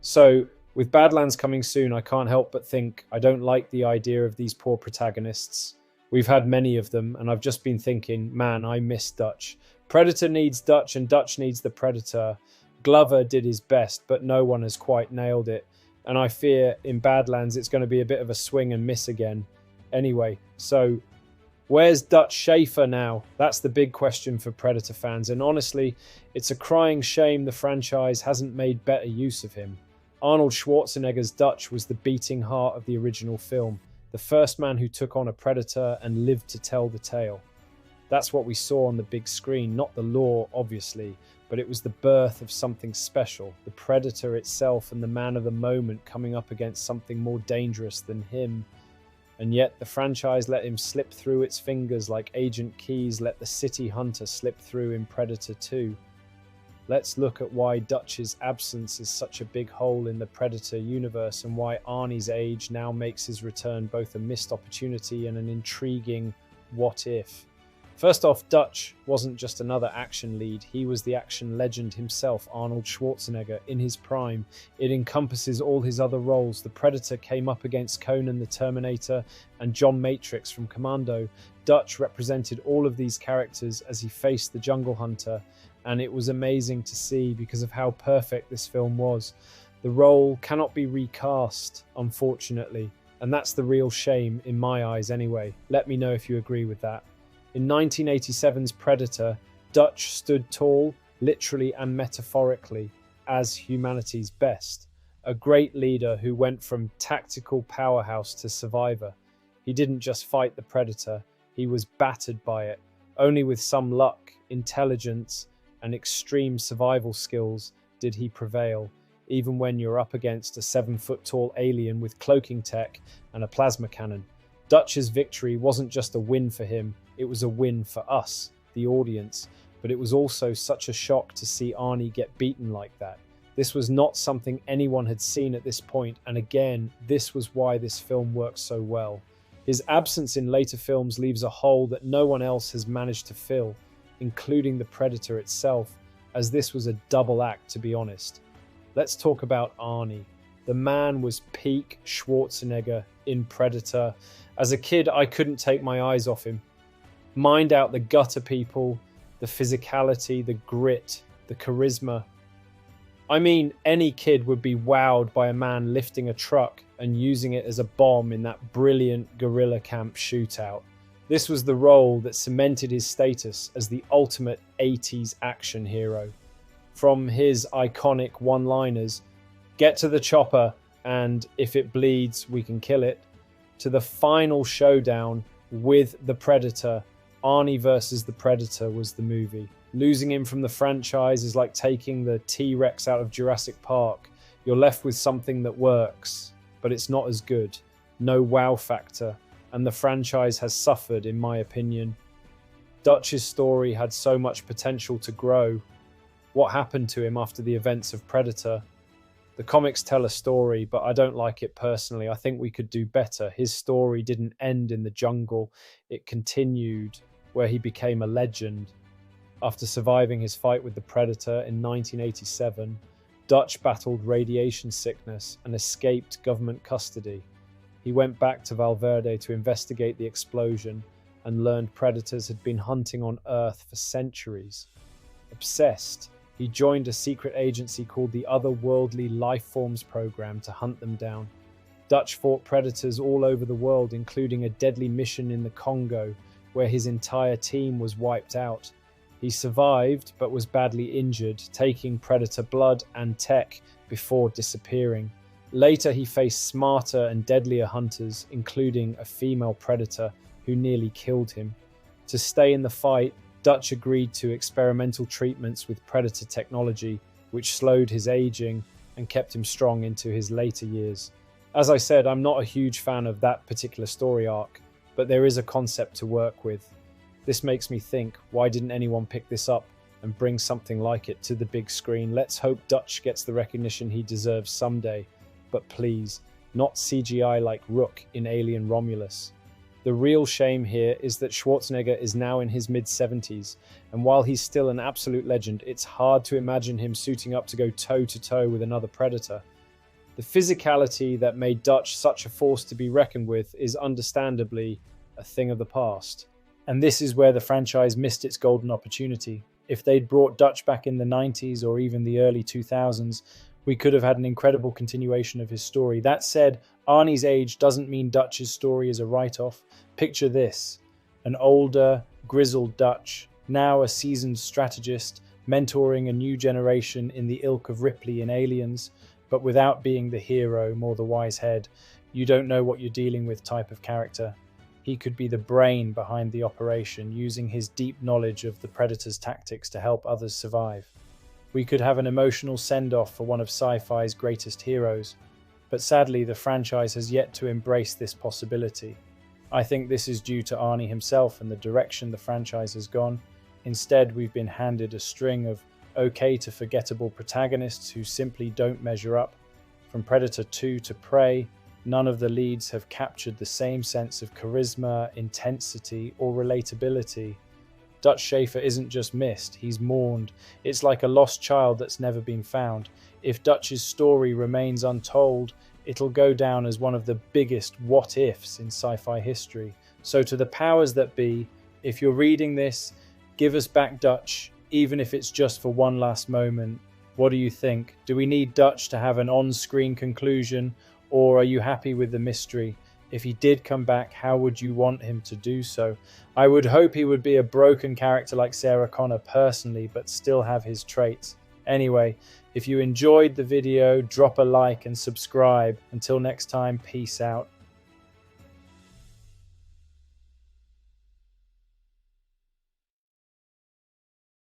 So, with Badlands coming soon, I can't help but think I don't like the idea of these poor protagonists. We've had many of them, and I've just been thinking, man, I miss Dutch. Predator needs Dutch, and Dutch needs the Predator. Glover did his best, but no one has quite nailed it. And I fear in Badlands it's going to be a bit of a swing and miss again. Anyway, so where's Dutch Schaefer now? That's the big question for Predator fans, and honestly, it's a crying shame the franchise hasn't made better use of him. Arnold Schwarzenegger's Dutch was the beating heart of the original film, the first man who took on a predator and lived to tell the tale. That's what we saw on the big screen, not the lore, obviously, but it was the birth of something special, the predator itself and the man of the moment coming up against something more dangerous than him. And yet the franchise let him slip through its fingers like Agent Keyes let the City Hunter slip through in Predator 2. Let's look at why Dutch's absence is such a big hole in the Predator universe and why Arnie's age now makes his return both a missed opportunity and an intriguing what if. First off, Dutch wasn't just another action lead, he was the action legend himself, Arnold Schwarzenegger, in his prime. It encompasses all his other roles. The Predator came up against Conan the Terminator and John Matrix from Commando. Dutch represented all of these characters as he faced the Jungle Hunter, and it was amazing to see because of how perfect this film was. The role cannot be recast, unfortunately, and that's the real shame in my eyes anyway. Let me know if you agree with that. In 1987's Predator, Dutch stood tall, literally and metaphorically, as humanity's best. A great leader who went from tactical powerhouse to survivor. He didn't just fight the Predator, he was battered by it. Only with some luck, intelligence, and extreme survival skills did he prevail, even when you're up against a 7-foot-tall alien with cloaking tech and a plasma cannon. Dutch's victory wasn't just a win for him, it was a win for us, the audience, but it was also such a shock to see Arnie get beaten like that. This was not something anyone had seen at this point, and again, this was why this film works so well. His absence in later films leaves a hole that no one else has managed to fill, including the Predator itself, as this was a double act, to be honest. Let's talk about Arnie. The man was peak Schwarzenegger in Predator. As a kid, I couldn't take my eyes off him. Mind out the gutter people, the physicality, the grit, the charisma. I mean, any kid would be wowed by a man lifting a truck and using it as a bomb in that brilliant guerrilla camp shootout. This was the role that cemented his status as the ultimate 80s action hero. From his iconic one-liners, "Get to the chopper," and "If it bleeds, we can kill it," to the final showdown with the Predator. Arnie versus the Predator was the movie. Losing him from the franchise is like taking the T-Rex out of Jurassic Park. You're left with something that works, but it's not as good. No wow factor, and the franchise has suffered, in my opinion. Dutch's story had so much potential to grow. What happened to him after the events of Predator? The comics tell a story, but I don't like it personally. I think we could do better. His story didn't end in the jungle. It continued, where he became a legend. After surviving his fight with the Predator in 1987, Dutch battled radiation sickness and escaped government custody. He went back to Val Verde to investigate the explosion and learned predators had been hunting on Earth for centuries. Obsessed, he joined a secret agency called the Otherworldly Lifeforms Program to hunt them down. Dutch fought predators all over the world, including a deadly mission in the Congo, where his entire team was wiped out. He survived, but was badly injured, taking predator blood and tech before disappearing. Later, he faced smarter and deadlier hunters, including a female predator who nearly killed him. To stay in the fight, Dutch agreed to experimental treatments with predator technology, which slowed his aging and kept him strong into his later years. As I said, I'm not a huge fan of that particular story arc, but there is a concept to work with. This makes me think, why didn't anyone pick this up and bring something like it to the big screen? Let's hope Dutch gets the recognition he deserves someday, but please, not CGI like Rook in Alien Romulus. The real shame here is that Schwarzenegger is now in his mid-70s, and while he's still an absolute legend, it's hard to imagine him suiting up to go toe-to-toe with another Predator. The physicality that made Dutch such a force to be reckoned with is understandably a thing of the past. And this is where the franchise missed its golden opportunity. If they'd brought Dutch back in the 90s or even the early 2000s, we could have had an incredible continuation of his story. That said, Arnie's age doesn't mean Dutch's story is a write-off. Picture this: an older, grizzled Dutch, now a seasoned strategist, mentoring a new generation in the ilk of Ripley in Aliens, but without being the hero, more the wise head. You don't know what you're dealing with type of character. He could be the brain behind the operation, using his deep knowledge of the Predator's tactics to help others survive. We could have an emotional send-off for one of sci-fi's greatest heroes, but sadly the franchise has yet to embrace this possibility. I think this is due to Arnie himself and the direction the franchise has gone. Instead, we've been handed a string of okay to forgettable protagonists who simply don't measure up. From Predator 2 to Prey, none of the leads have captured the same sense of charisma, intensity, or relatability. Dutch Schaefer isn't just missed, he's mourned. It's like a lost child that's never been found. If Dutch's story remains untold, it'll go down as one of the biggest what-ifs in sci-fi history. So to the powers that be, if you're reading this, give us back Dutch, even if it's just for one last moment. What do you think? Do we need Dutch to have an on-screen conclusion, or are you happy with the mystery? If he did come back, how would you want him to do so? I would hope he would be a broken character like Sarah Connor personally, but still have his traits. Anyway, if you enjoyed the video, drop a like and subscribe. Until next time, peace out.